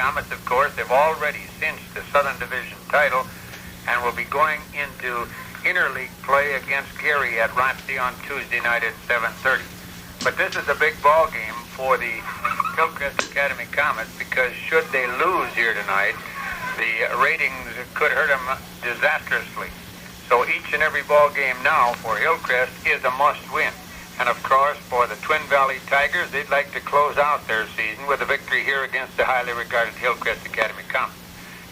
Comets, of course, have already cinched the Southern Division title and will be going into interleague play against Gary at Rotsey on Tuesday night at 7:30. But this is a big ball game for the Hillcrest Academy Comets because should they lose here tonight, the ratings could hurt them disastrously. So each and every ball game now for Hillcrest is a must-win. And of course, for the Twin Valley Tigers, they'd like to close out their season with a victory here against the highly regarded Hillcrest Academy Comets.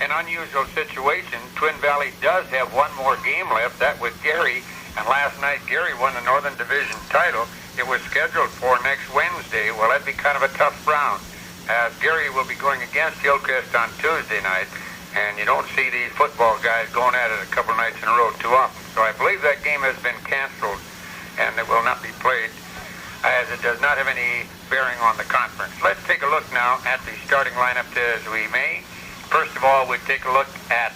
An unusual situation. Twin Valley does have one more game left, that with Gary. And last night, Gary won the Northern Division title. It was scheduled for next Wednesday. Well, that'd be kind of a tough round, as Gary will be going against Hillcrest on Tuesday night. And you don't see these football guys going at it a couple nights in a row too often. So I believe that game has been canceled, and it will not be played, as it does not have any bearing on the conference. Let's take a look now at the starting lineup as we may. First of all, we take a look at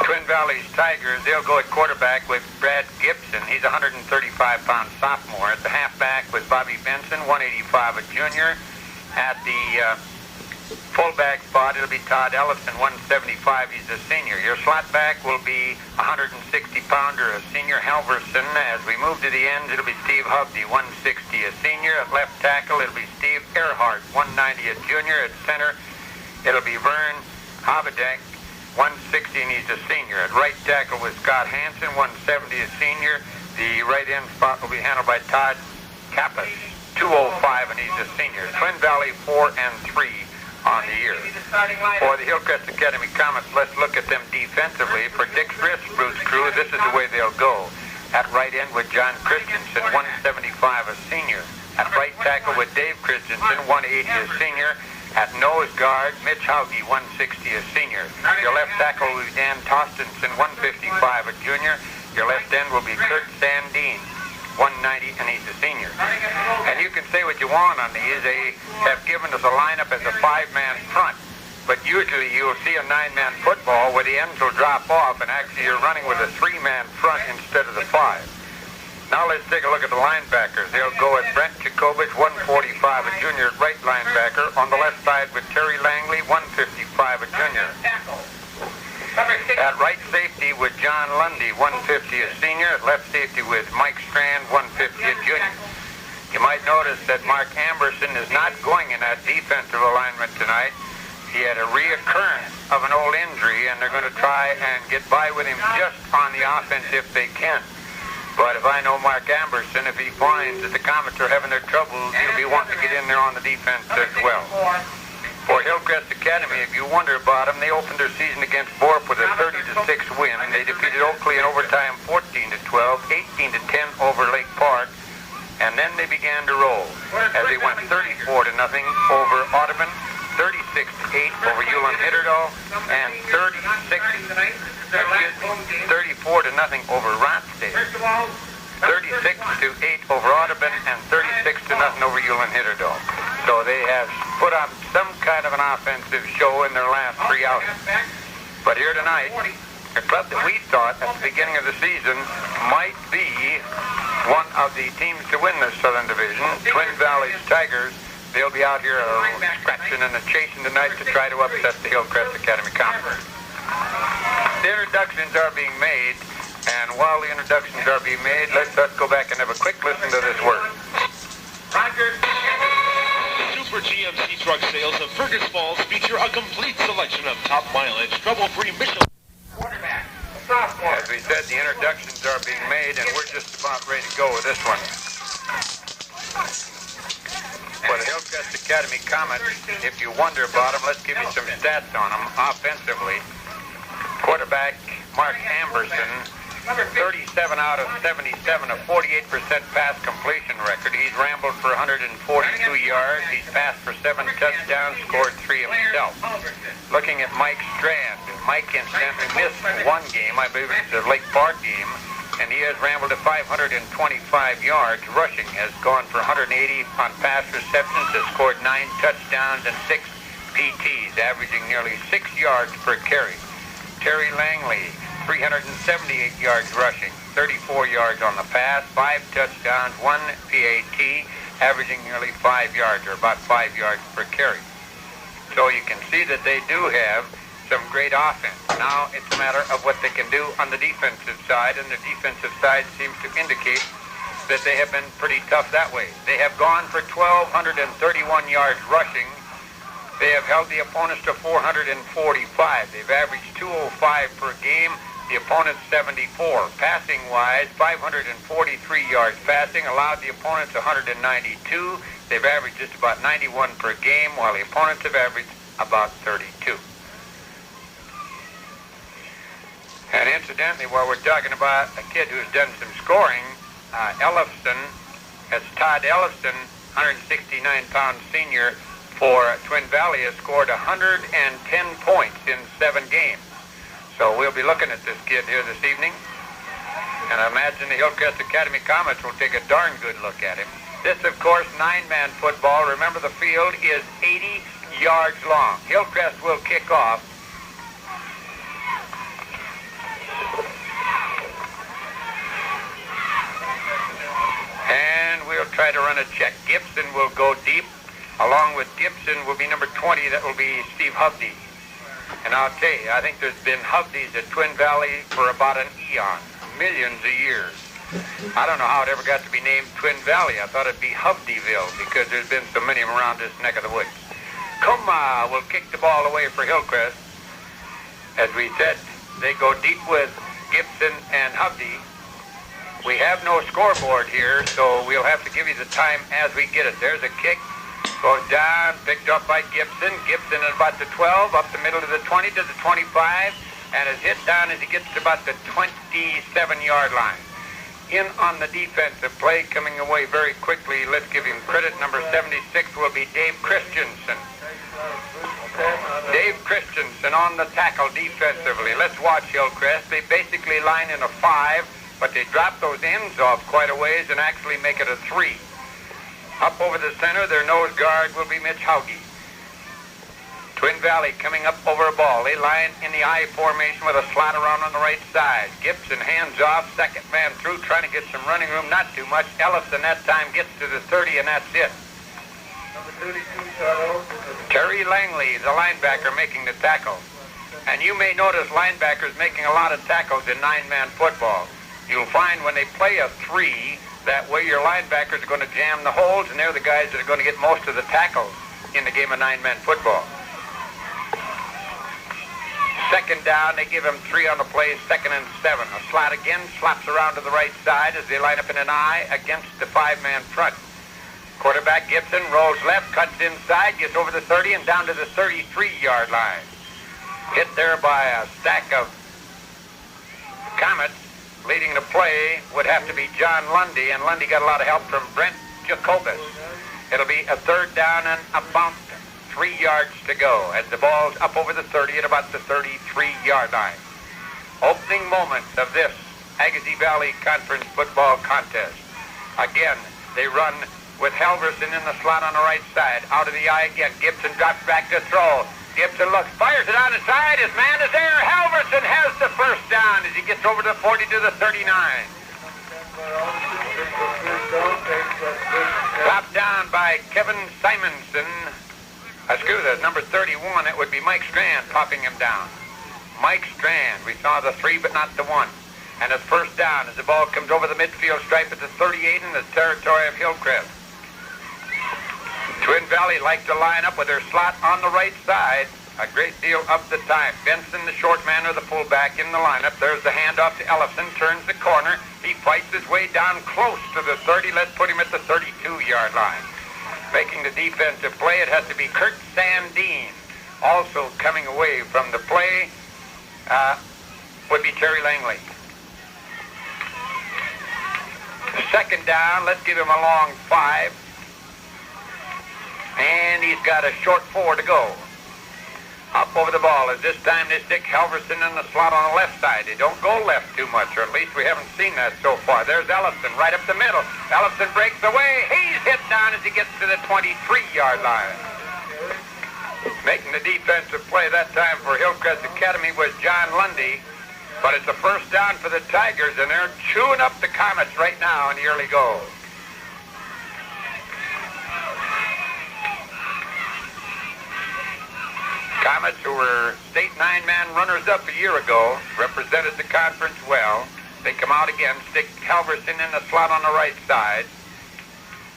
Twin Valley's Tigers. They'll go at quarterback with Brad Gibson. He's a 135-pound sophomore. At the halfback with Bobby Benson, 185, a junior. At the fullback spot, it'll be Todd Ellison, 175. He's a senior. Your slot back will be 160-pounder, a senior, Halverson. As we move to the ends, it'll be Steve Hubney, 160, a senior. At left tackle, it'll be Steve Earhart, 190, a junior. At center, it'll be Vern Habedeck, 160, and he's a senior. At right tackle with Scott Hansen, 170, a senior. The right end spot will be handled by Todd Kappas, 205, and he's a senior. Twin Valley 4-3 on the year. For the Hillcrest Academy Comets, let's look at them defensively. For Dick Risbroot's crew, this is the way they'll go. At right end with John Christensen, 175, a senior. At right tackle with Dave Christensen, 180, a senior. At nose guard, Mitch Hauge, 160, a senior. Your left tackle will be Dan Tostenson, 155, a junior. Your left end will be Kurt Sandine, 190, and he's a senior. And you can say what you want on these. They have given us a lineup as a 5-man front. But usually you'll see a 9-man football where the ends will drop off, and actually you're running with a 3-man front instead of the 5. Now let's take a look at the linebackers. They'll go at Brent Jacobich, 145, a junior at right linebacker. On the left side with Terry Langley, 155, a junior. At right safety with John Lundy, 150, a senior. At left safety with Mike Strand, 150, a junior. You might notice that Mark Amberson is not going in that defensive alignment tonight. He had a reoccurrence of an old injury, and they're going to try and get by with him just on the offense if they can. But if I know Mark Amberson, if he finds that the Comets are having their trouble, he'll be wanting to get in there on the defense as well. For Hillcrest Academy, if you wonder about them, they opened their season against Borup with a 30-6 win. They defeated Oakley in overtime 14-12, 18-10 over Lake Park, and then they began to roll as they went 34-0 over Audubon, 36-8 over Ulan-Hitterdal, and 34-0 over Rotsdale. 36-8 over Audubon, and 36-0 over Ulan-Hitterdal. So they have put on some kind of an offensive show in their last 3 outings. But here tonight, a club that we thought at the beginning of the season might be one of the teams to win this Southern Division, Twin Valley's Tigers, they'll be out here scratching and chasing tonight to try to upset the Hillcrest Academy Comets. The introductions are being made, and while the introductions are being made, let's go back and have a quick listen to this word. Super GMC truck sales of Fergus Falls feature a complete selection of top mileage, trouble-free Michelin. As we said, the introductions are being made, and we're just about ready to go with this one. For the Hillcrest Academy Comets, if you wonder about them, let's give you some stats on them offensively. Quarterback Mark Amberson, 37 out of 77, a 48% pass completion record. He's rambled for 142 yards. He's passed for 7 touchdowns, scored 3 himself. Looking at Mike Strand, Mike incidentally missed one game, I believe it's the Lake Park game, and he has rambled to 525 yards. Rushing has gone for 180 on pass receptions, has scored 9 touchdowns and 6 PTs, averaging nearly 6 yards per carry. Terry Langley, 378 yards rushing, 34 yards on the pass, 5 touchdowns, 1 PAT, averaging nearly 5 yards, or about 5 yards per carry. So you can see that they do have some great offense. Now it's a matter of what they can do on the defensive side, and the defensive side seems to indicate that they have been pretty tough that way. They have gone for 1,231 yards rushing. They have held the opponents to 445. They've averaged 205 per game. The opponents 74. Passing-wise, 543 yards passing, allowed the opponents 192. They've averaged just about 91 per game, while the opponents have averaged about 32. And incidentally, while we're talking about a kid who's done some scoring, Todd Ellison, 169-pound senior for Twin Valley, has scored 110 points in 7 games. So we'll be looking at this kid here this evening, and I imagine the Hillcrest Academy Comets will take a darn good look at him. This, of course, 9-man football. Remember, the field is 80 yards long. Hillcrest will kick off. And we'll try to run a check. Gibson will go deep. Along with Gibson will be number 20. That will be Steve Hovde. And I'll tell you, I think there's been Hovdes at Twin Valley for about an eon, millions of years. I don't know how it ever got to be named Twin Valley. I thought it'd be Hovdeville because there's been so many around this neck of the woods. Kuma will kick the ball away for Hillcrest. As we said, they go deep with Gibson and Hovde. We have no scoreboard here, so we'll have to give you the time as we get it. There's a kick. Goes down, picked up by Gibson. Gibson at about the 12, up the middle to the 20, to the 25, and is hit down as he gets to about the 27-yard line. In on the defensive play, coming away very quickly. Let's give him credit. Number 76 will be Dave Christensen. Dave Christensen on the tackle defensively. Let's watch Hillcrest. They basically line in a 5, but they drop those ends off quite a ways and actually make it a 3. Up over the center, their nose guard will be Mitch Hauge. Twin Valley coming up over a ball. They line in the I formation with a slot around on the right side. Gibson hands off, second man through, trying to get some running room, not too much. Ellison that time gets to the 30, and that's it. Number 32, Charles. Terry Langley, the linebacker, making the tackle. And you may notice linebackers making a lot of tackles in 9-man football. You'll find when they play a 3, that way your linebackers are going to jam the holes, and they're the guys that are going to get most of the tackles in the game of 9-man football. Second down, they give him 3 on the play, 2nd and 7. A slot again, slaps around to the right side as they line up in an I against the 5-man front. Quarterback Gibson rolls left, cuts inside, gets over the 30 and down to the 33-yard line. Hit there by a stack of Comets. Leading the play would have to be John Lundy, and Lundy got a lot of help from Brent Jacobus. It'll be a 3rd down and about 3 yards to go as the ball's up over the 30 at about the 33-yard line. Opening moments of this Agassiz Valley Conference football contest. Again, they run with Halverson in the slot on the right side. Out of the I again. Gibson drops back to throw. Gibson looks, fires it on the side. His man is there. Halverson has the first down as he gets over the 40 to the 39. Dropped down by Kevin Simonson. Number 31, it would be Mike Strand popping him down. Mike Strand. We saw the 3, but not the 1. And it's first down as the ball comes over the midfield stripe at the 38 in the territory of Hillcrest. Twin Valley like to line up with their slot on the right side a great deal of the time. Benson, the short man, or the fullback in the lineup. There's the handoff to Ellison, turns the corner. He fights his way down close to the 30. Let's put him at the 32-yard line. Making the defensive play, it has to be Kurt Sandine. Also coming away from the play would be Terry Langley. Second down, let's give him a long 5. And he's got a short 4 to go. Up over the ball as this time they stick Halverson in the slot on the left side. They don't go left too much, or at least we haven't seen that so far. There's Ellison right up the middle. Ellison breaks away. He's hit down as he gets to the 23-yard line. Making the defensive play that time for Hillcrest Academy was John Lundy. But it's a first down for the Tigers, and they're chewing up the Comets right now in the early goal. Comets, who were state 9-man runners-up a year ago, represented the conference well. They come out again, stick Halverson in the slot on the right side.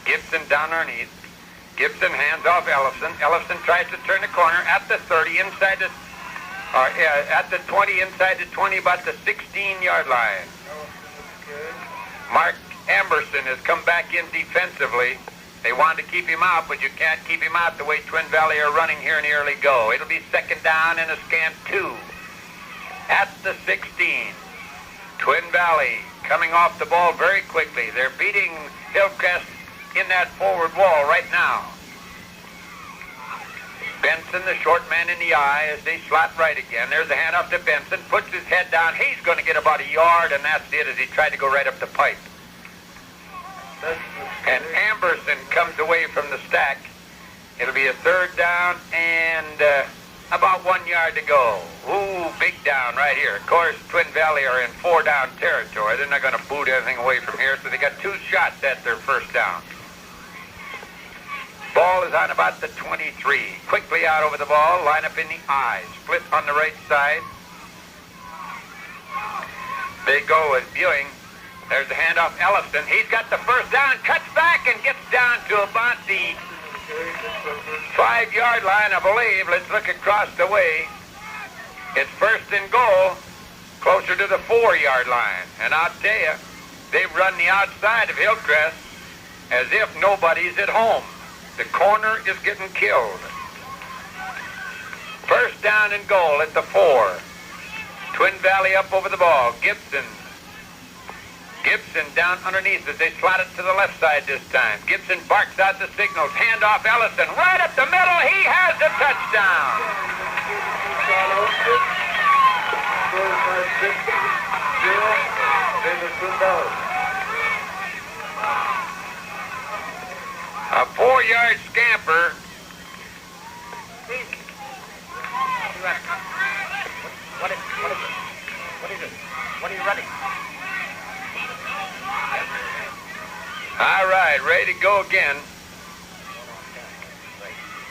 Gibson down underneath. Gibson hands off Ellison. Ellison tries to turn the corner at the 30, inside the, at the 20, inside the 20, about the 16-yard line. Mark Amberson has come back in defensively. They wanted to keep him out, but you can't keep him out the way Twin Valley are running here in the early go. It'll be second down and a scant 2 at the 16. Twin Valley coming off the ball very quickly. They're beating Hillcrest in that forward wall right now. Benson, the short man in the eye, as they slot right again. There's a handoff to Benson, puts his head down. He's going to get about a yard, and that's it as he tried to go right up the pipe. And Amberson comes away from the stack. It'll be a third down and about 1 yard to go. Ooh, big down right here. Of course, Twin Valley are in 4-down territory. They're not going to boot anything away from here, so they got 2 shots at their first down. Ball is on about the 23. Quickly out over the ball, line up in the I. Split on the right side. They go with Ewing. There's the handoff, Ellison. He's got the first down, cuts back and gets down to about the 5-yard line, I believe. Let's look across the way. It's first and goal, closer to the 4-yard line. And I'll tell you, they've run the outside of Hillcrest as if nobody's at home. The corner is getting killed. First down and goal at the 4. Twin Valley up over the ball. Gibson down underneath as they slot it to the left side this time. Gibson barks out the signals. Handoff Ellison right up the middle. He has the touchdown. A 4-yard scamper. What is it? What are you running? All right, ready to go again.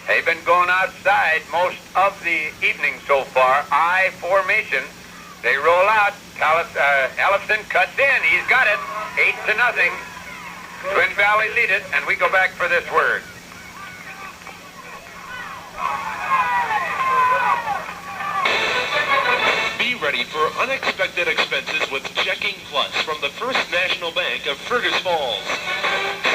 They've been going outside most of the evening so far. I formation. They roll out. Ellison cuts in. He's got it. 8-0. Twin Valley lead it, and we go back for this word. Be ready for unexpected expenses with Checking Plus from the First National Bank of Fergus Falls.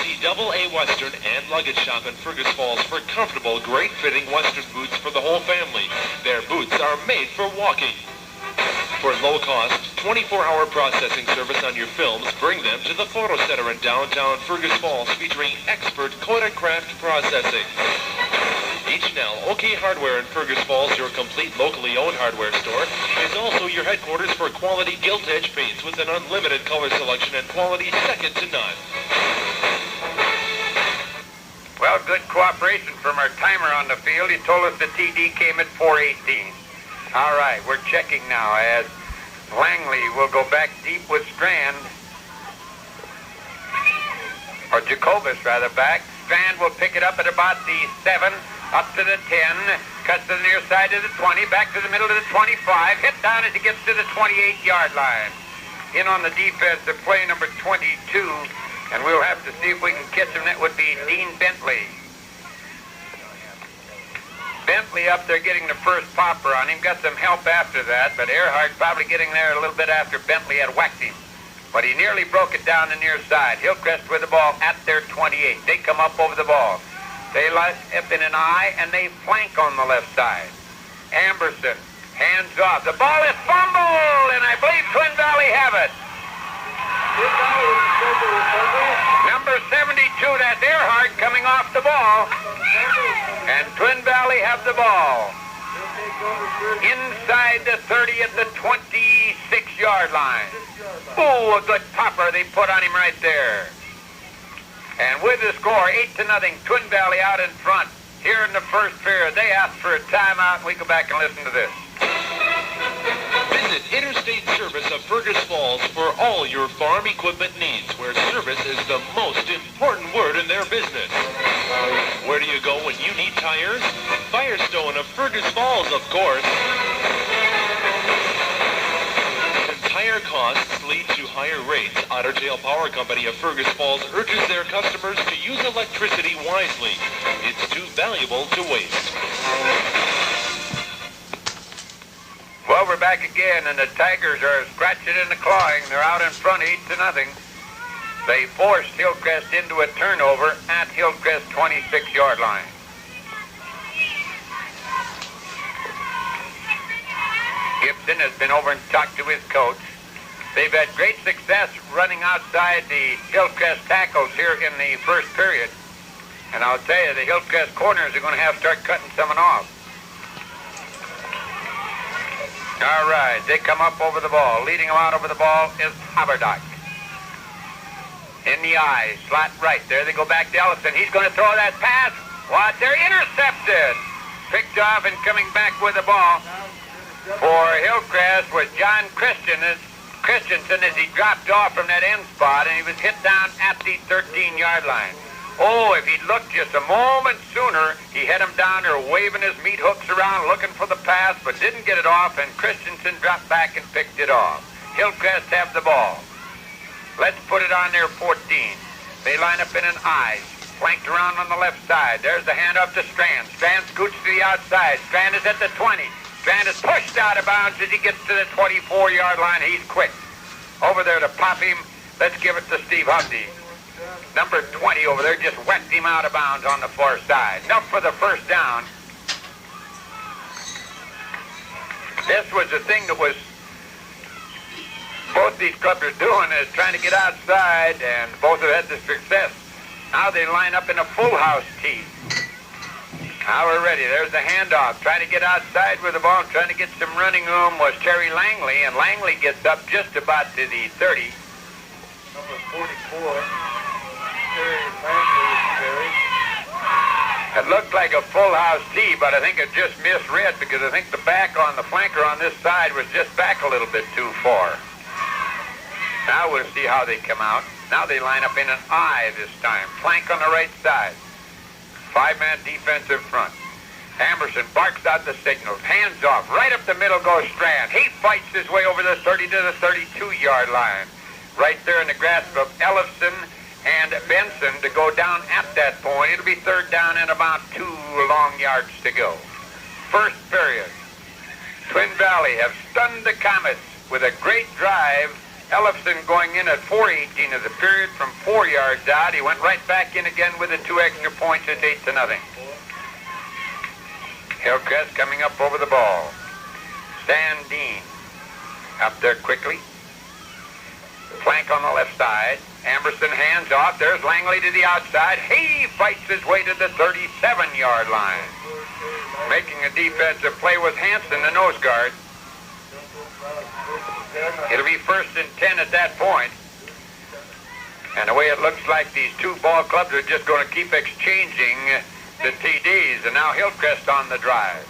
See AA Western and Luggage Shop in Fergus Falls for comfortable, great-fitting Western boots for the whole family. Their boots are made for walking. For low-cost, 24-hour processing service on your films, bring them to the Photo Center in downtown Fergus Falls featuring expert Kodak Craft processing. H&L OK Hardware in Fergus Falls, your complete locally owned hardware store, is also your headquarters for quality gilt-edge paints with an unlimited color selection and quality second to none. Well, good cooperation from our timer on the field. He told us the TD came at 4:18. All right, we're checking now as Langley will go back deep with Strand, or Jacobus rather back. Strand will pick it up at about the 7, up to the 10, cuts to the near side of the 20, back to the middle of the 25, hit down as he gets to the 28-yard line. In on the defensive play, number 22, and we'll have to see if we can catch him. That would be Dean Bentley. Bentley up there getting the first popper on him. Got some help after that, but Earhart probably getting there a little bit after Bentley had whacked him. But he nearly broke it down the near side. Hillcrest with the ball at their 28. They come up over the ball. They line up in an I, and they flank on the left side. Amberson, hands off. The ball is fumbled, and I believe Twin Valley have it. Number 72, that's Earhart coming off the ball. And Twin Valley have the ball. Inside the 30 at the 26-yard line. Ooh, a good popper they put on him right there. And with the score, 8-0, Twin Valley out in front. Here in the first period, they asked for a timeout, and we go back and listen to this. Visit Interstate Service of Fergus Falls for all your farm equipment needs, where service is the most important word in their business. Where do you go when you need tires? Firestone of Fergus Fergus Falls, of course. Since higher costs lead to higher rates, Otter Tail Power Company of Fergus Falls urges their customers to use electricity wisely. It's too valuable to waste. Well, we're back again, and the Tigers are scratching and clawing. They're out in front 8-0. They forced Hillcrest into a turnover at Hillcrest 26-yard line. Gibson has been over and talked to his coach. They've had great success running outside the Hillcrest tackles here in the first period. And I'll tell you, the Hillcrest corners are going to have to start cutting someone off. All right, they come up over the ball. Leading them out over the ball is Haberdock. In the eye, slot right. There they go back to Ellison. He's going to throw that pass. What? They're intercepted. Picked off and coming back with the ball for Hillcrest was John Christensen as he dropped off from that end spot, and he was hit down at the 13-yard line. Oh, if he'd looked just a moment sooner, he had him down there waving his meat hooks around looking for the pass, but didn't get it off, and Christensen dropped back and picked it off. Hillcrest have the ball. Let's put it on their 14. They line up in an I, flanked around on the left side. There's the handoff to Strand. Strand scoots to the outside. Strand is at the 20. Strand is pushed out of bounds as he gets to the 24-yard line. He's quick. Over there to pop him. Let's give it to Steve Hugdy. Number 20 over there just whacked him out of bounds on the far side. Enough for the first down. This was the thing that was both these clubs are doing, is trying to get outside, and both have had the success. Now they line up in a full house tee. Now we're ready. There's the handoff. Trying to get outside with the ball, trying to get some running room was Terry Langley, and Langley gets up just about to the 30. Number 44. Terry Langley. It looked like a full house tee, but I think it just misread because I think the back on the flanker on this side was just back a little bit too far. Now we'll see how they come out. Now they line up in an I this time. Flank on the right side. 5-man defensive front. Amberson barks out the signals. Hands off. Right up the middle goes Strand. He fights his way over the 30 to the 32-yard line. Right there in the grasp of Ellison and Benson to go down at that point. It'll be third down and about 2 long yards to go. First period. Twin Valley have stunned the Comets with a great drive. Ellison going in at 4:18 of the period from 4 yards out. He went right back in again with the 2 extra points. It's 8-0. Hillcrest coming up over the ball. Stan Dean up there quickly. Flank on the left side. Amberson hands off. There's Langley to the outside. He fights his way to the 37-yard line. Making a defensive play was Hanson, the nose guard. It'll be 1st and 10 at that point. And the way it looks like these two ball clubs are just going to keep exchanging the TDs. And now Hillcrest on the drive.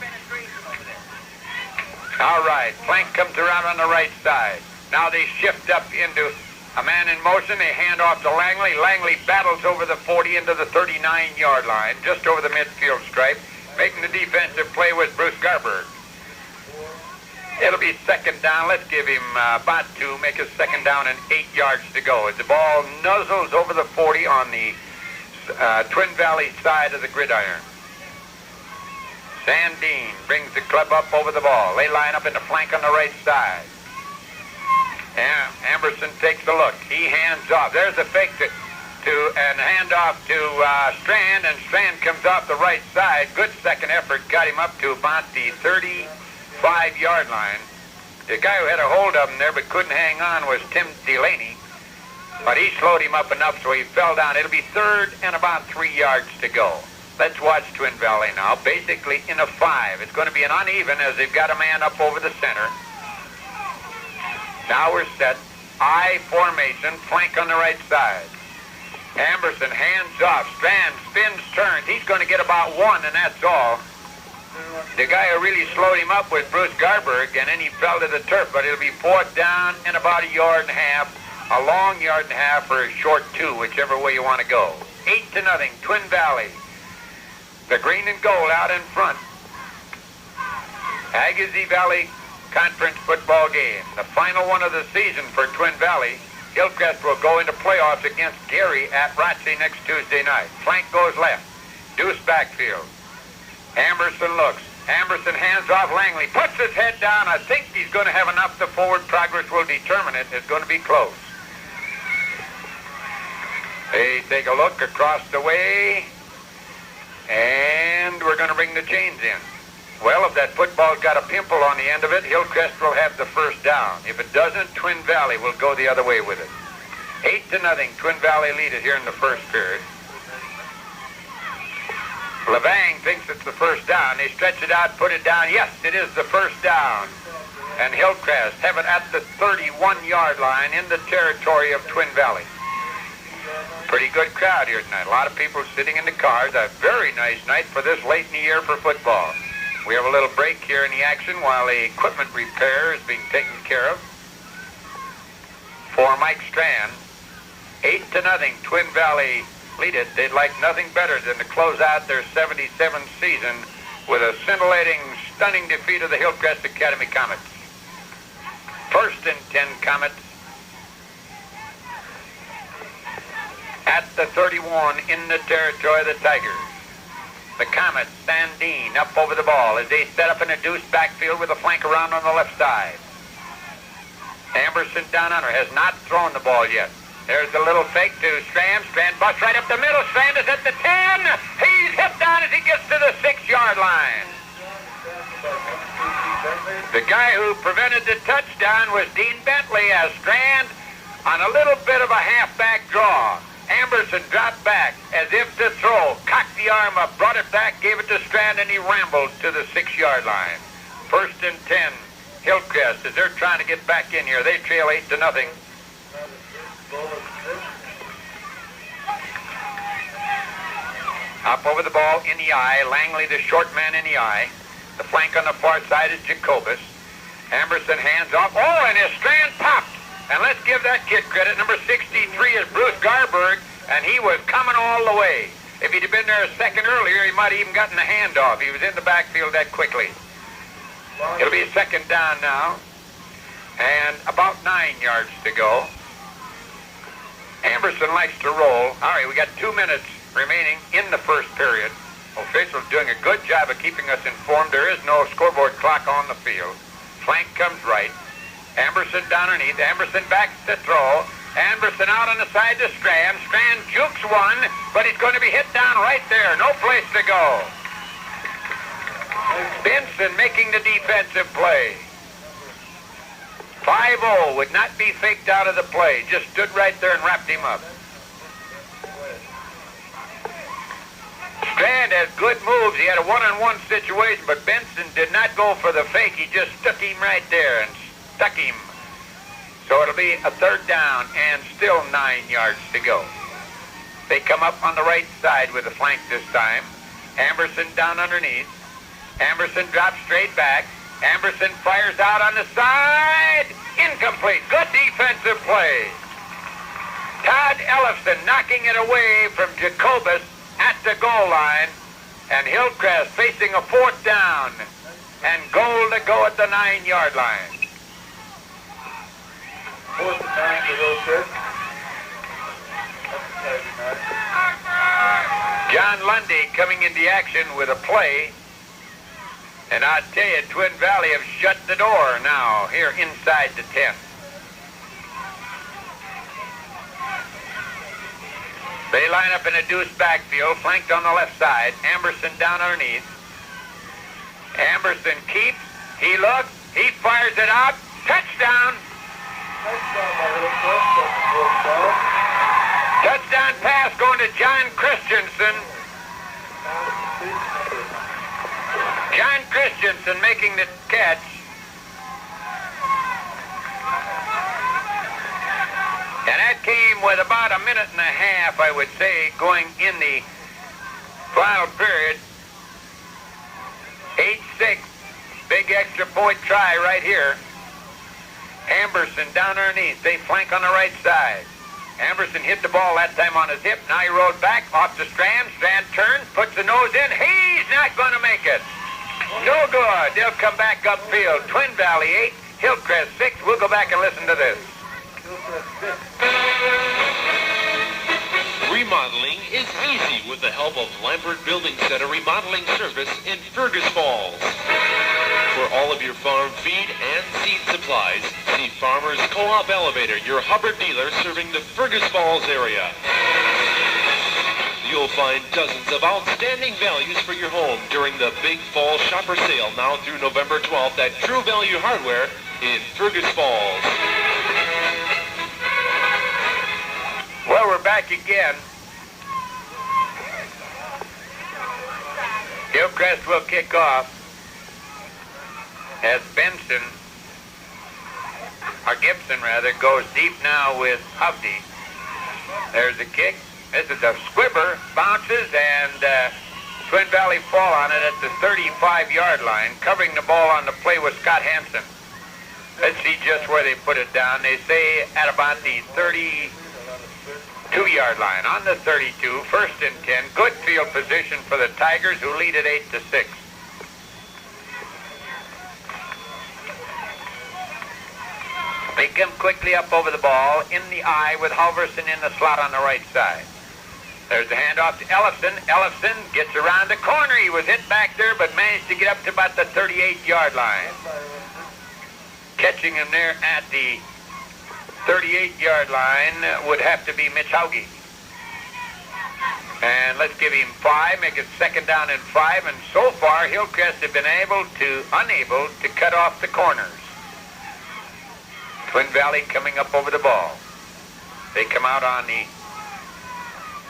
All right, flank comes around on the right side. Now they shift up into a man in motion. They hand off to Langley. Langley battles over the 40 into the 39-yard line, just over the midfield stripe. Making the defensive play was Bruce Garberg. It'll be second down. Let's give him about 2. Make it second down and 8 yards to go. As the ball nuzzles over the 40 on the Twin Valley side of the gridiron. Sandine brings the club up over the ball. They line up in the flank on the right side. Amberson takes a look. He hands off. There's a fake and handoff to Strand, and Strand comes off the right side. Good second effort. Got him up to about the 35-yard line. The guy who had a hold of him there but couldn't hang on was Tim Delaney. But he slowed him up enough so he fell down. It'll be third and about 3 yards to go. Let's watch Twin Valley now. Basically in a 5. It's going to be an uneven as they've got a man up over the center. Now we're set. I formation, flank on the right side. Amberson hands off. Strand spins, turns. He's going to get about 1, and that's all. The guy who really slowed him up was Bruce Garberg, and then he fell to the turf. But it'll be 4th down and about 1.5 yards, a long 1.5 yards or a short 2, whichever way you want to go. 8-0, Twin Valley. The green and gold out in front. Agassiz Valley Conference football game. The final one of the season for Twin Valley. Hillcrest will go into playoffs against Gary at Rotsey next Tuesday night. Flank goes left. Deuce backfield. Amberson looks. Amberson hands off Langley. Puts his head down. I think he's going to have enough. The forward progress will determine it. It's going to be close. They take a look across the way. And we're going to bring the chains in. Well, if that football's got a pimple on the end of it, Hillcrest will have the first down. If it doesn't, Twin Valley will go the other way with it. 8-0, Twin Valley lead it here in the first period. Levang thinks it's the first down. They stretch it out, put it down. Yes, it is the first down. And Hillcrest have it at the 31-yard line in the territory of Twin Valley. Pretty good crowd here tonight. A lot of people sitting in the cars. A very nice night for this late in the year for football. We have a little break here in the action while the equipment repair is being taken care of. For Mike Strand, 8-0, Twin Valley lead it. They'd like nothing better than to close out their 77th season with a scintillating, stunning defeat of the Hillcrest Academy Comets. First and 10 Comets at the 31 in the territory of the Tigers. The Comets, Sandine up over the ball as they set up in a deuce backfield with a flank around on the left side. Amberson down under has not thrown the ball yet. There's a little fake to Strand. Strand busts right up the middle. Strand is at the 10. He's hit down as he gets to the 6-yard line. The guy who prevented the touchdown was Dean Bentley as Strand on a little bit of a halfback draw. Amberson dropped back as if to throw, cocked the arm up, brought it back, gave it to Strand, and he rambled to the 6-yard line. First and 10, Hillcrest, as they're trying to get back in here. They trail 8-0. Up over the ball in the eye, Langley the short man in the eye. The flank on the far side is Jacobus. Amberson hands off. Oh, and his Strand popped. And let's give that kid credit. Number 63 is Bruce Garberg, and he was coming all the way. If he'd have been there a second earlier, he might have even gotten the handoff. He was in the backfield that quickly. It'll be second down now, and about 9 yards to go. Amberson likes to roll. All right, we got 2 minutes remaining in the first period. Officials doing a good job of keeping us informed. There is no scoreboard clock on the field. Flank comes right. Amberson down underneath. Amberson back to throw. Amberson out on the side to Strand. Strand jukes one, but he's going to be hit down right there. No place to go. Benson making the defensive play. 5-0 would not be faked out of the play. Just stood right there and wrapped him up. Strand has good moves. He had a one-on-one situation, but Benson did not go for the fake. He just stuck him right there and stuck him. So it'll be a third down and still 9 yards to go. They come up on the right side with the flank this time. Amberson down underneath. Amberson drops straight back. Amberson fires out on the side. Incomplete. Good defensive play. Todd Ellison knocking it away from Jacobus at the goal line. And Hillcrest facing a fourth down. And goal to go at the 9-yard line. Fourth and 9 for Hillcrest. John Lundy coming into action with a play. And I tell you, Twin Valley have shut the door now here inside the 10. They line up in a deuce backfield, flanked on the left side. Amberson down underneath. Amberson keeps. He looks. He fires it out. Touchdown. Touchdown pass going to John Christensen. John Christensen making the catch. And that came with about a minute and a half, I would say, going in the final period. 8-6. Big extra point try right here. Amberson down underneath. They flank on the right side. Amberson hit the ball that time on his hip. Now he rolled back off the Strand. Strand turns, puts the nose in. He's not going to make it. No good. They'll come back upfield. Twin Valley 8, Hillcrest 6. We'll go back and listen to this. Remodeling is easy with the help of Lambert Building Center Remodeling Service in Fergus Falls. For all of your farm feed and seed supplies, see Farmers Co-op Elevator, your Hubbard dealer serving the Fergus Falls area. You'll find dozens of outstanding values for your home during the Big Fall Shopper Sale now through November 12th at True Value Hardware in Fergus Falls. Well, we're back again. Hillcrest will kick off as Benson, or Gibson rather, goes deep now with Hubdy. There's the kick. This is a squibber, bounces, and Twin Valley fall on it at the 35-yard line. Covering the ball on the play was Scott Hansen. Let's see just where they put it down. They say at about the 32-yard line. On the 32, 1st and 10. Good field position for the Tigers, who lead at 8-6. They come quickly up over the ball, in the eye with Halverson in the slot on the right side. There's the handoff to Ellison. Ellison gets around the corner. He was hit back there, but managed to get up to about the 38-yard line. Catching him there at the 38-yard line would have to be Mitch Hauge. And let's give him 5, make it 2nd down and 5. And so far, Hillcrest have been unable to cut off the corners. Twin Valley coming up over the ball. They come out on the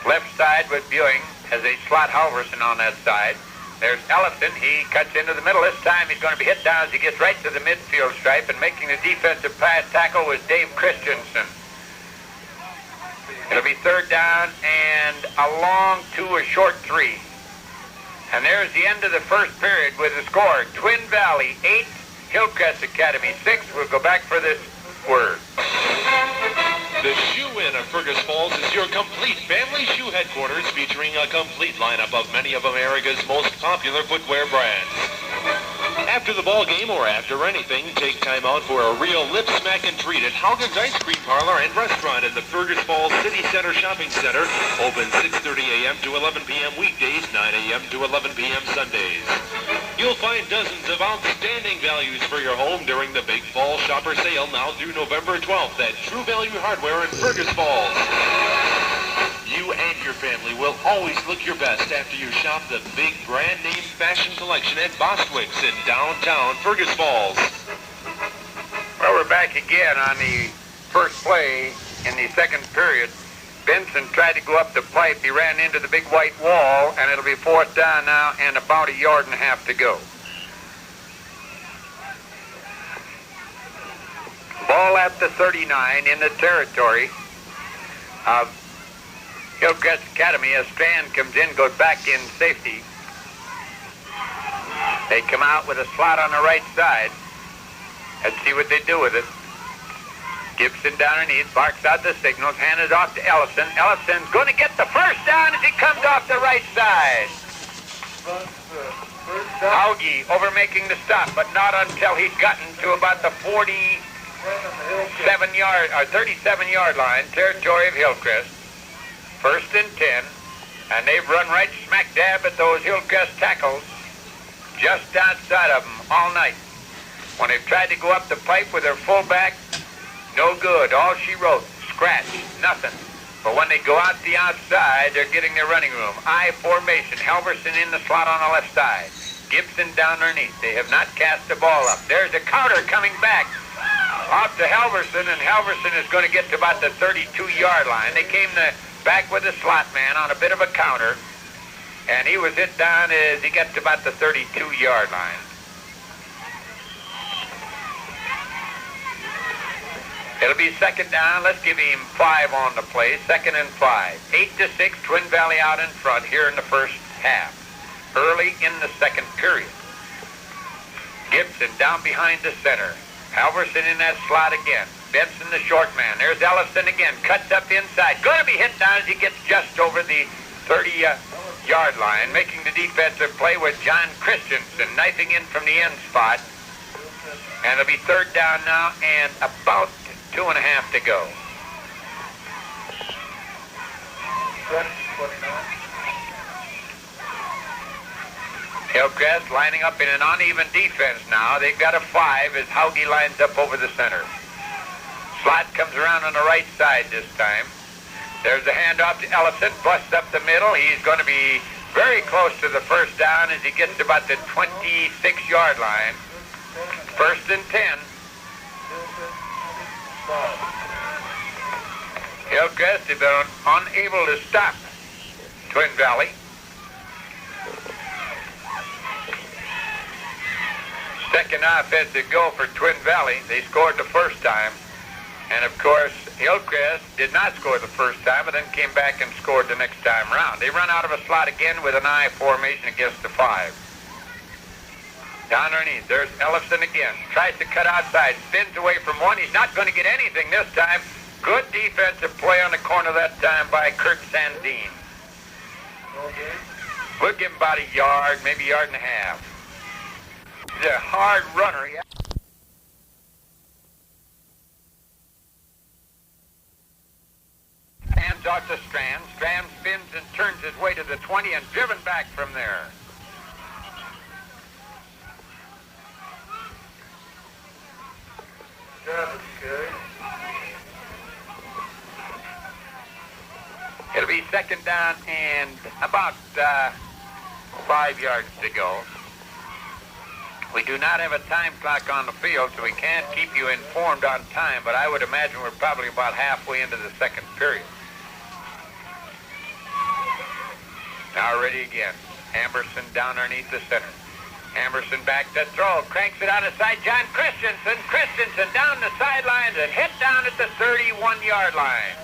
left side with Buing as they slot Halverson on that side. There's Ellison. He cuts into the middle. This time he's going to be hit down as he gets right to the midfield stripe, and making the defensive pass tackle was Dave Christensen. It'll be 3rd down and a long 2, a short 3. And there's the end of the first period with the score. Twin Valley 8, Hillcrest Academy 6. We'll go back for this word. The Shoe-In of Fergus Falls is your complete family shoe headquarters, featuring a complete lineup of many of America's most popular footwear brands. After the ball game or after anything, take time out for a real lip-smacking treat at Haugen's Ice Cream Parlor and Restaurant in the Fergus Falls City Center Shopping Center, open 6:30 a.m. to 11 p.m. weekdays, 9 a.m. to 11 p.m. Sundays. You'll find dozens of outstanding values for your home during the Big Fall Shopper Sale now through November 12th at True Value Hardware in Fergus Falls. You and your family will always look your best after you shop the big brand name fashion collection at Bostwick's in downtown Fergus Falls. Well, we're back again on the first play in the second period. Benson tried to go up the pipe. He ran into the big white wall, and it'll be 4th down now and about 1.5 yards to go. Ball at the 39 in the territory of Hillcrest Academy. As Strand comes in, goes back in safety. They come out with a slot on the right side. Let's see what they do with it. Gibson down underneath, barks out the signals, handed off to Ellison. Ellison's going to get the 1st down as he comes off the right side. Hauge over making the stop, but not until he'd gotten to about the 37-yard line, territory of Hillcrest. 1st and 10, and they've run right smack dab at those Hillcrest tackles just outside of them all night. When they've tried to go up the pipe with their fullback, no good. All she wrote, scratch, nothing. But when they go out the outside, they're getting their running room. I formation, Halverson in the slot on the left side. Gibson down underneath. They have not cast the ball up. There's a counter coming back off to Halverson, and Halverson is going to get to about the 32-yard line. They came back with a slot man on a bit of a counter, and he was hit down as he got to about the 32-yard line. It'll be 2nd down. Let's give him 5 on the play. 2nd and 5. 8-6, Twin Valley out in front here in the first half. Early in the second period. Gibson down behind the center. Halverson in that slot again. Benson the short man. There's Ellison again. Cuts up inside. Going to be hit down as he gets just over the 30-yard line, making the defensive play with John Christensen knifing in from the end spot. And it'll be third down now and about 2.5 to go. Hillcrest lining up in an uneven defense now. They've got a 5 as Hauge lines up over the center. Slot comes around on the right side this time. There's a handoff to Ellison, busts up the middle. He's going to be very close to the first down as he gets to about the 26-yard line. First and 10. Hillcrest have been unable to stop Twin Valley. Second offensive goal for Twin Valley. They scored the first time. And of course, Hillcrest did not score the first time, but then came back and scored the next time around. They run out of a slot again with an I formation against the 5. Down underneath, there's Ellison again. Tries to cut outside, spins away from one. He's not going to get anything this time. Good defensive play on the corner that time by Kurt Sandine. We'll give him about a yard, maybe a yard and a half. He's a hard runner. Hands off to Strand. Strand spins and turns his way to the 20 and driven back from there. It'll be second down and about 5 yards to go. We do not have a time clock on the field, so we can't keep you informed on time, but I would imagine we're probably about halfway into the second period. Now ready again. Amberson down underneath the center. Amberson back to throw. Cranks it out of sight. John Christensen. Christensen down the sidelines and hit down at the 31-yard line.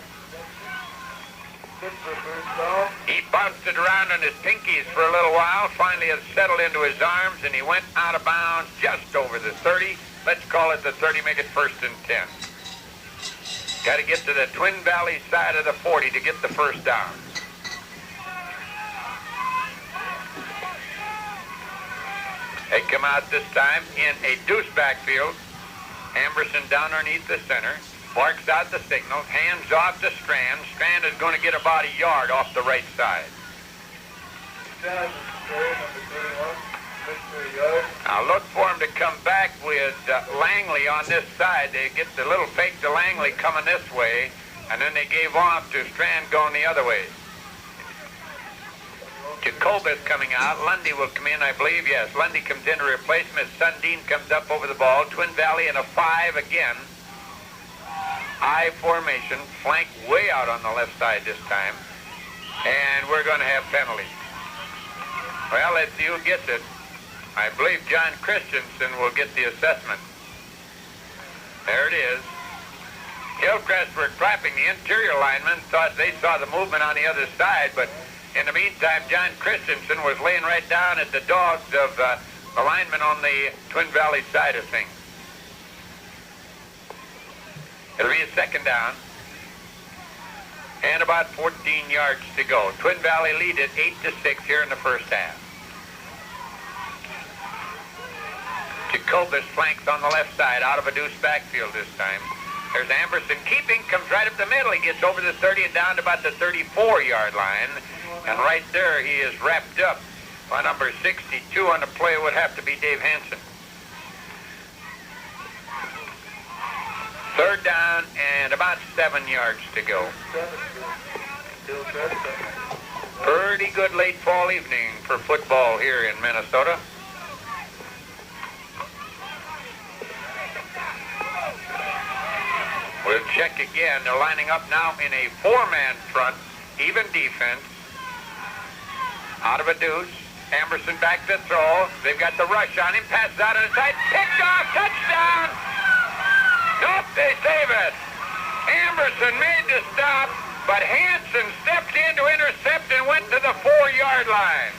He bounced it around on his pinkies for a little while. Finally it settled into his arms and he went out of bounds just over the 30. Let's call it the 30, make it first and 10. Got to get to the Twin Valley side of the 40 to get the first down. They come out this time in a deuce backfield. Amberson down underneath the center. Barks out the signal. Hands off to Strand. Strand is going to get about a yard off the right side. Now look for him to come back with Langley on this side. They get the little fake to Langley coming this way, and then they gave off to Strand going the other way. Jacobus coming out. Lundy will come in, I believe. Yes, Lundy comes in to replace him as Sundin comes up over the ball. Twin Valley in a 5 again. I formation, flank way out on the left side this time. And we're going to have penalties. Well, let's see who gets it. I believe John Christensen will get the assessment. There it is. Hillcrest were clapping. The interior linemen thought they saw the movement on the other side, but in the meantime, John Christensen was laying right down at the dogs of the linemen on the Twin Valley side of things. It'll be a second down. And about 14 yards to go. Twin Valley lead at 8-6 here in the first half. Jacobus flanks on the left side, out of a deuce backfield this time. There's Amberson keeping, comes right up the middle. He gets over the 30 and down to about the 34-yard line. And right there, he is wrapped up by number 62 on the play would have to be Dave Hansen. Third down and about 7 yards to go. Pretty good late fall evening for football here in Minnesota. We'll check again. They're lining up now in a 4-man front, even defense. Out of a deuce. Amberson back to throw. They've got the rush on him. Passes out on the side. Picked off. Touchdown. Nope, they save it. Amberson made the stop, but Hansen stepped in to intercept and went to the 4-yard line.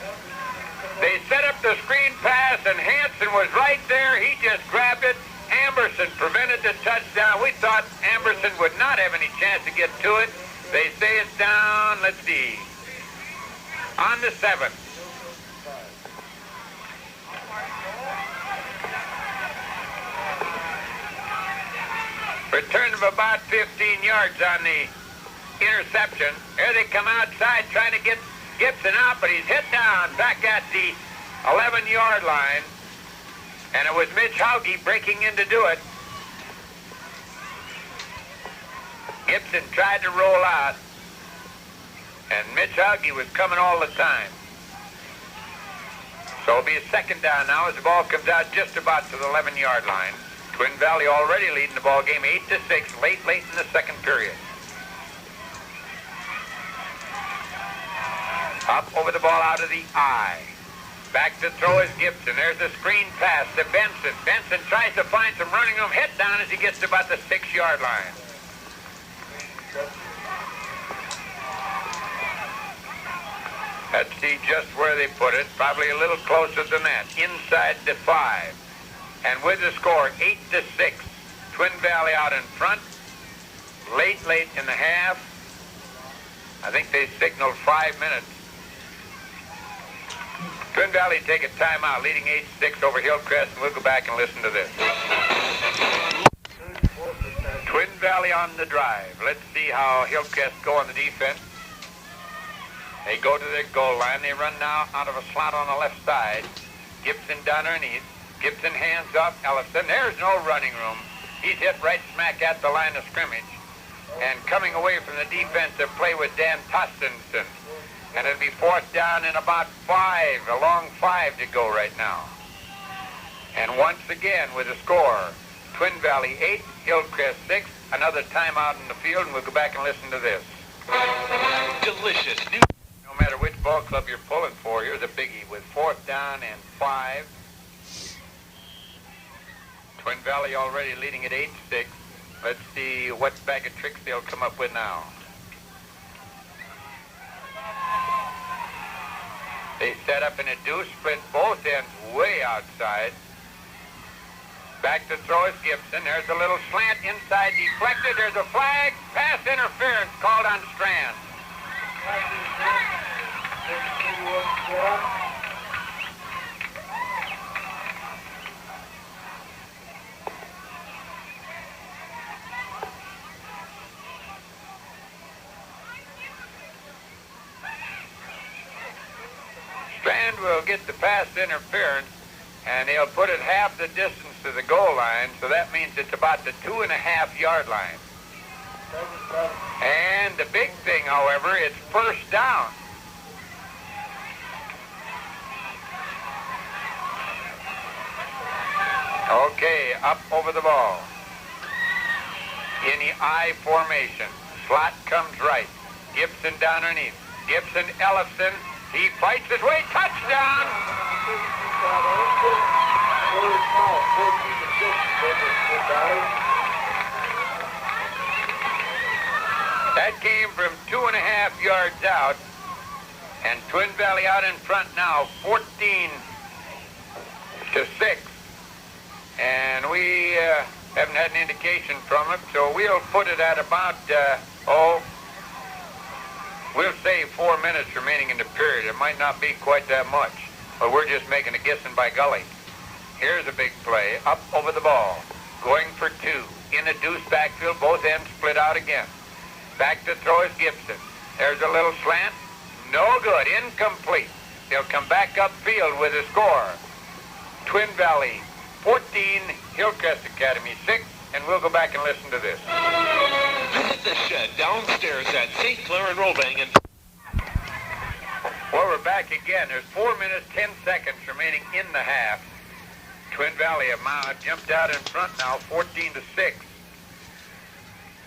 They set up the screen pass, and Hansen was right there. He just grabbed it. Amberson prevented the touchdown. We thought Amberson would not have any chance to get to it. They say it's down, let's see, On the 7th. Return of about 15 yards on the interception. Here they come outside trying to get Gibson out, but he's hit down back at the 11-yard line. And it was Mitch Hauge breaking in to do it. Gibson tried to roll out, and Mitch Hauge was coming all the time. So it'll be a second down now as the ball comes out just about to the 11-yard line. Twin Valley already leading the ball game 8-6, late in the second period. Up over the ball out of the I. Back to throw is Gibson. There's a screen pass to Benson. Benson tries to find some running room. Hit down as he gets to about the 6-yard line. Let's see just where they put it. Probably a little closer than that. Inside the 5. And with the score, 8-6. Twin Valley out in front. Late in the half. I think they signaled 5 minutes. Twin Valley take a timeout, leading 8-6 over Hillcrest, and we'll go back and listen to this. Twin Valley on the drive. Let's see how Hillcrest go on the defense. They go to their goal line. They run now out of a slot on the left side. Gibson down underneath. Gibson hands off Ellison. There's no running room. He's hit right smack at the line of scrimmage. And coming away from the defensive play with Dan Tostinson. And it'll be fourth down in about 5, a long 5 to go right now. And once again with a score, Twin Valley 8, Hillcrest 6, another timeout in the field, and we'll go back and listen to this. Delicious. No matter which ball club you're pulling for, here's a biggie with fourth down and 5. Twin Valley already leading at 8-6. Let's see what bag of tricks they'll come up with now. They set up in a deuce, split both ends way outside. Back to throw is Gibson. There's a little slant inside, deflected. There's a flag. Pass interference called on Strand. Strand will get the pass interference, and they'll put it half the distance to the goal line, so that means it's about the 2.5-yard line. And the big thing, however, it's first down. Okay, up over the ball. In the I formation. Slot comes right. Gibson down underneath. Gibson, Ellison. He fights his way. Touchdown! That came from 2.5 yards out. And Twin Valley out in front now, 14-6. And we haven't had an indication from it, so we'll put it at about, we'll say 4 minutes remaining in the period. It might not be quite that much, but we're just making a guessing by gully. Here's a big play, up over the ball, going for 2. In a deuce backfield, both ends split out again. Back to throw is Gibson. There's a little slant. No good, incomplete. They'll come back upfield with a score. Twin Valley 14, Hillcrest Academy 6, and we'll go back and listen to this. Visit the shed downstairs at St. Clair and Levang. Well, we're back again. There's 4 minutes, 10 seconds remaining in the half. Twin Valley jumped out in front now, 14-6.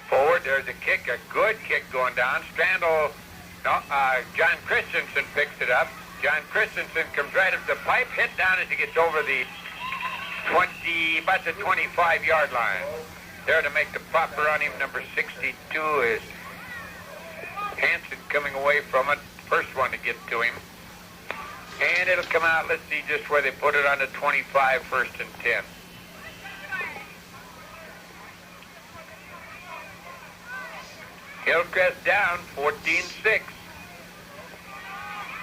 Forward, there's a kick, a good kick going down. John Christensen picks it up. John Christensen comes right up the pipe, hit down as he gets over the about the 25-yard line. There to make the proper on him, number 62 is Hanson coming away from it. First one to get to him. And it'll come out, let's see just where they put it on the 25, first and 10. Hillcrest down, 14-6.